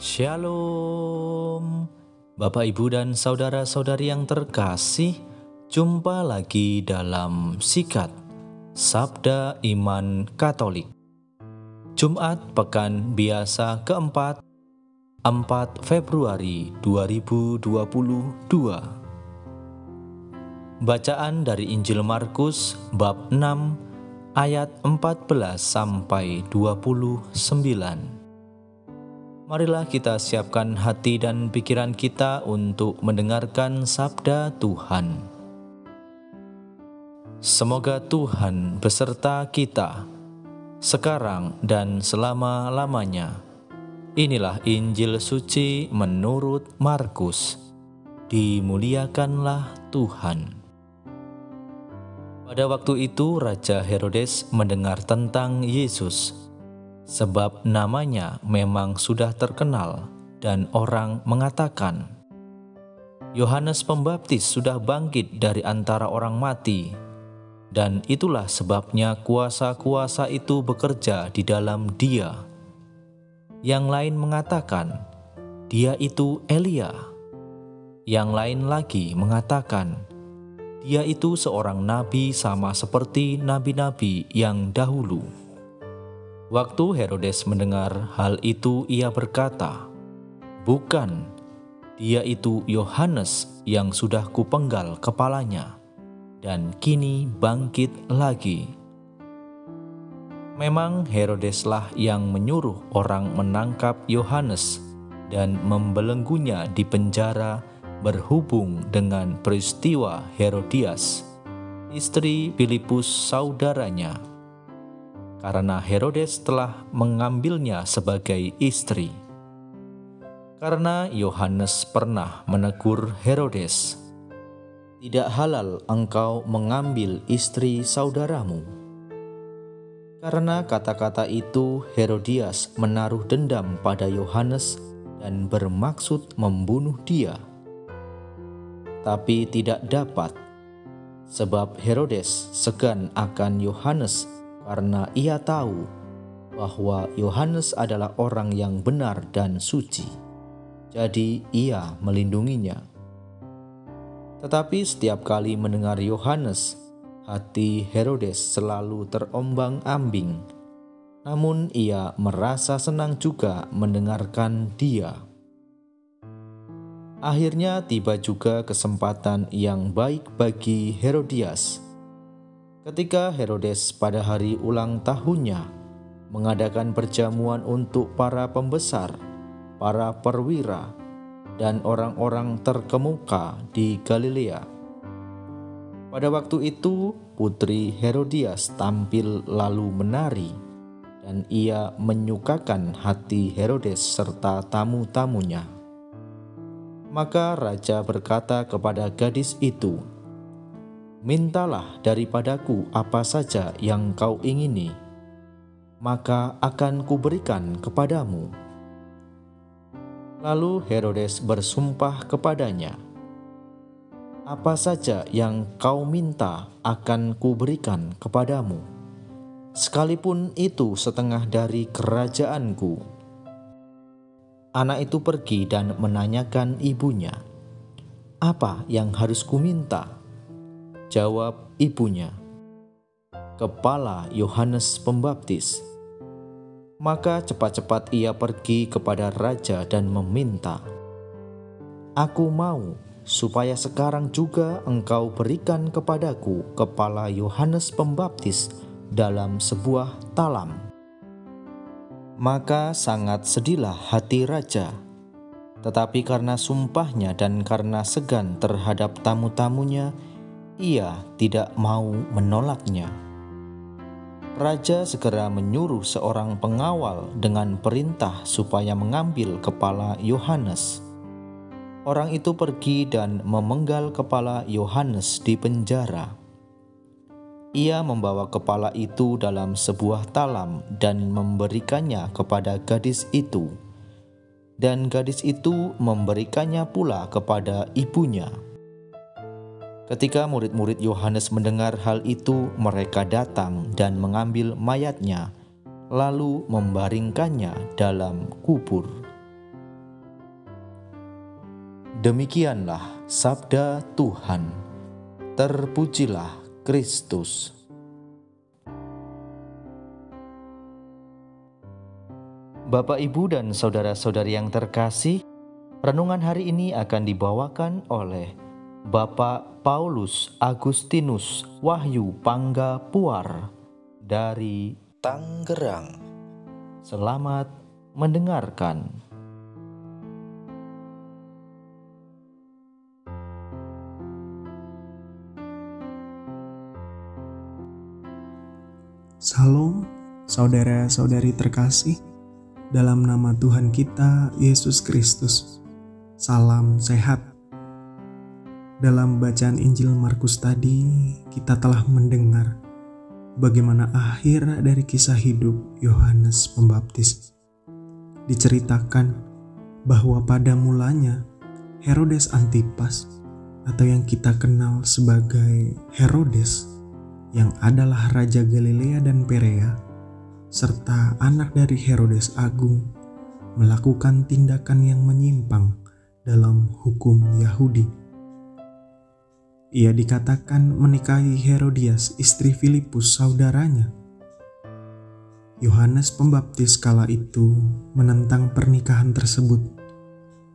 Shalom, Bapak, Ibu, dan saudara-saudari yang terkasih. Jumpa lagi dalam Sikat Sabda Iman Katolik, Jumat Pekan Biasa keempat, 4 Februari 2022. Bacaan dari Injil Markus bab 6 ayat 14 sampai 29. Marilah kita siapkan hati dan pikiran kita untuk mendengarkan sabda Tuhan. Semoga Tuhan beserta kita, sekarang dan selama-lamanya. Inilah Injil suci menurut Markus. Dimuliakanlah Tuhan. Pada waktu itu Raja Herodes mendengar tentang Yesus, sebab namanya memang sudah terkenal, dan orang mengatakan, Yohanes Pembaptis sudah bangkit dari antara orang mati, dan itulah sebabnya kuasa-kuasa itu bekerja di dalam dia. Yang lain mengatakan, dia itu Elia. Yang lain lagi mengatakan, dia itu seorang nabi sama seperti nabi-nabi yang dahulu. Waktu Herodes mendengar hal itu, ia berkata, bukan, dia itu Yohanes yang sudah kupenggal kepalanya, dan kini bangkit lagi. Memang Herodeslah yang menyuruh orang menangkap Yohanes dan membelenggunya di penjara berhubung dengan peristiwa Herodias, istri Filipus saudaranya, karena Herodes telah mengambilnya sebagai istri. Karena Yohanes pernah menegur Herodes, tidak halal engkau mengambil istri saudaramu. Karena kata-kata itu Herodias menaruh dendam pada Yohanes dan bermaksud membunuh dia. Tapi tidak dapat, sebab Herodes segan akan Yohanes karena ia tahu bahwa Yohanes adalah orang yang benar dan suci, jadi ia melindunginya. Tetapi setiap kali mendengar Yohanes, hati Herodes selalu terombang-ambing, namun ia merasa senang juga mendengarkan dia. Akhirnya tiba juga kesempatan yang baik bagi Herodias. Ketika Herodes pada hari ulang tahunnya mengadakan perjamuan untuk para pembesar, para perwira, dan orang-orang terkemuka di Galilea. Pada waktu itu putri Herodias tampil lalu menari, dan ia menyukakan hati Herodes serta tamu-tamunya. Maka raja berkata kepada gadis itu, mintalah daripadaku apa saja yang kau ingini, maka akan kuberikan kepadamu. Lalu Herodes bersumpah kepadanya, apa saja yang kau minta akan kuberikan kepadamu, sekalipun itu setengah dari kerajaanku. Anak itu pergi dan menanyakan ibunya, apa yang harus kuminta? Jawab ibunya, kepala Yohanes Pembaptis. Maka cepat-cepat ia pergi kepada raja dan meminta, aku mau supaya sekarang juga engkau berikan kepadaku kepala Yohanes Pembaptis dalam sebuah talam. Maka sangat sedihlah hati raja, tetapi karena sumpahnya dan karena segan terhadap tamu-tamunya, ia tidak mau menolaknya. Raja segera menyuruh seorang pengawal dengan perintah supaya mengambil kepala Yohanes. Orang itu pergi dan memenggal kepala Yohanes di penjara. Ia membawa kepala itu dalam sebuah talam dan memberikannya kepada gadis itu, dan gadis itu memberikannya pula kepada ibunya. Ketika murid-murid Yohanes mendengar hal itu, mereka datang dan mengambil mayatnya, lalu membaringkannya dalam kubur. Demikianlah sabda Tuhan. Terpujilah Kristus. Bapak, Ibu, dan saudara-saudari yang terkasih, renungan hari ini akan dibawakan oleh Bapak Paulus Agustinus Wahyu Pangga Puar dari Tangerang. Selamat mendengarkan. Salam, saudara-saudari terkasih, dalam nama Tuhan kita, Yesus Kristus. Salam sehat. Dalam bacaan Injil Markus tadi, kita telah mendengar bagaimana akhir dari kisah hidup Yohanes Pembaptis. Diceritakan bahwa pada mulanya Herodes Antipas, atau yang kita kenal sebagai Herodes, yang adalah Raja Galilea dan Perea, serta anak dari Herodes Agung, melakukan tindakan yang menyimpang dalam hukum Yahudi. Ia dikatakan menikahi Herodias, istri Filipus, saudaranya. Yohanes Pembaptis kala itu menentang pernikahan tersebut,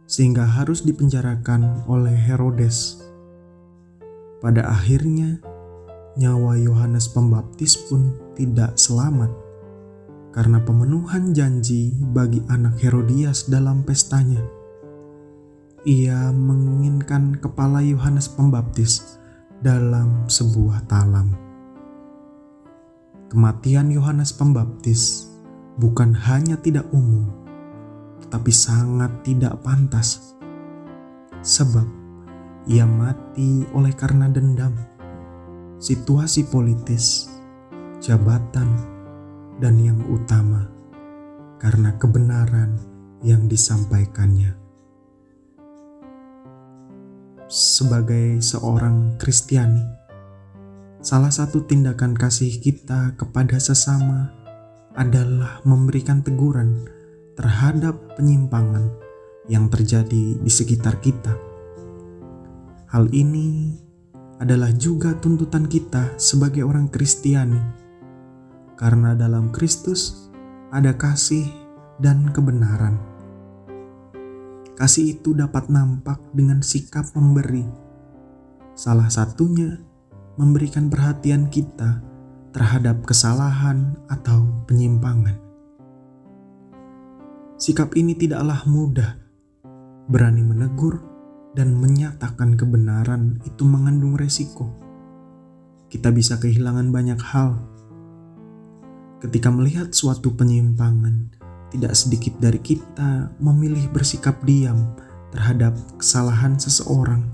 sehingga harus dipenjarakan oleh Herodes. Pada akhirnya, nyawa Yohanes Pembaptis pun tidak selamat karena pemenuhan janji bagi anak Herodias dalam pestanya. Ia menginginkan kepala Yohanes Pembaptis dalam sebuah talam. Kematian Yohanes Pembaptis bukan hanya tidak umum, tetapi sangat tidak pantas, sebab ia mati oleh karena dendam, situasi politis, jabatan, dan yang utama, karena kebenaran yang disampaikannya. Sebagai seorang Kristiani, salah satu tindakan kasih kita kepada sesama adalah memberikan teguran terhadap penyimpangan yang terjadi di sekitar kita. Hal ini adalah juga tuntutan kita sebagai orang Kristiani, karena dalam Kristus ada kasih dan kebenaran. Kasih itu dapat nampak dengan sikap memberi, salah satunya memberikan perhatian kita terhadap kesalahan atau penyimpangan. Sikap ini tidaklah mudah. Berani menegur dan menyatakan kebenaran itu mengandung resiko. Kita bisa kehilangan banyak hal. Ketika melihat suatu penyimpangan, tidak sedikit dari kita memilih bersikap diam terhadap kesalahan seseorang.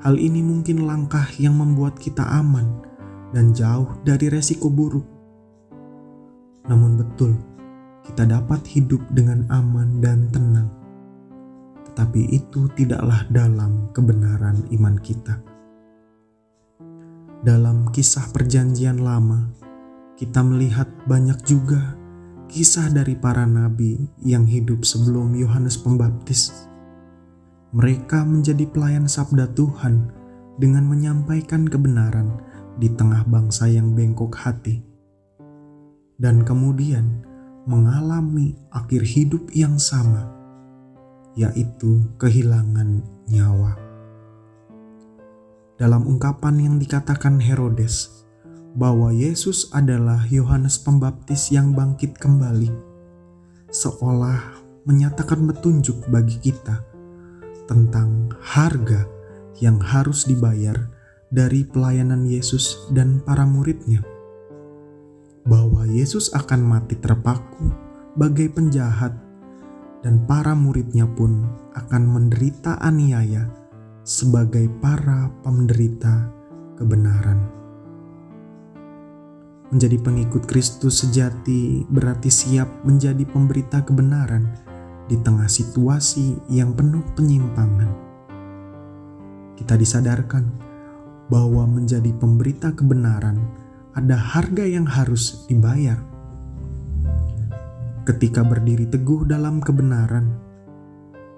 Hal ini mungkin langkah yang membuat kita aman dan jauh dari resiko buruk. Namun betul, kita dapat hidup dengan aman dan tenang. Tetapi itu tidaklah dalam kebenaran iman kita. Dalam kisah Perjanjian Lama, kita melihat banyak juga kisah dari para nabi yang hidup sebelum Yohanes Pembaptis. Mereka menjadi pelayan sabda Tuhan dengan menyampaikan kebenaran di tengah bangsa yang bengkok hati, dan kemudian mengalami akhir hidup yang sama, yaitu kehilangan nyawa. Dalam ungkapan yang dikatakan Herodes bahwa Yesus adalah Yohanes Pembaptis yang bangkit kembali, seolah menyatakan petunjuk bagi kita tentang harga yang harus dibayar dari pelayanan Yesus dan para muridnya, bahwa Yesus akan mati terpaku bagai penjahat dan para muridnya pun akan menderita aniaya sebagai para penderita kebenaran. Menjadi pengikut Kristus sejati berarti siap menjadi pemberita kebenaran di tengah situasi yang penuh penyimpangan. Kita disadarkan bahwa menjadi pemberita kebenaran ada harga yang harus dibayar. Ketika berdiri teguh dalam kebenaran,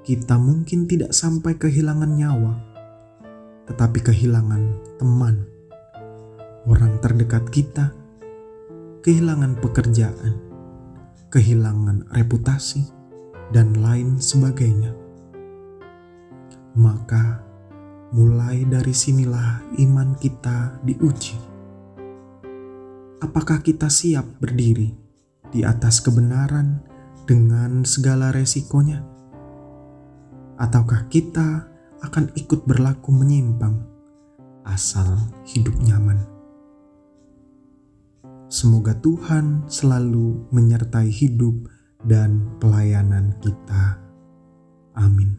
kita mungkin tidak sampai kehilangan nyawa, tetapi kehilangan teman, orang terdekat kita, kehilangan pekerjaan, kehilangan reputasi, dan lain sebagainya. Maka mulai dari sinilah iman kita diuji. Apakah kita siap berdiri di atas kebenaran dengan segala resikonya? Ataukah kita akan ikut berlaku menyimpang asal hidup nyaman? Semoga Tuhan selalu menyertai hidup dan pelayanan kita. Amin.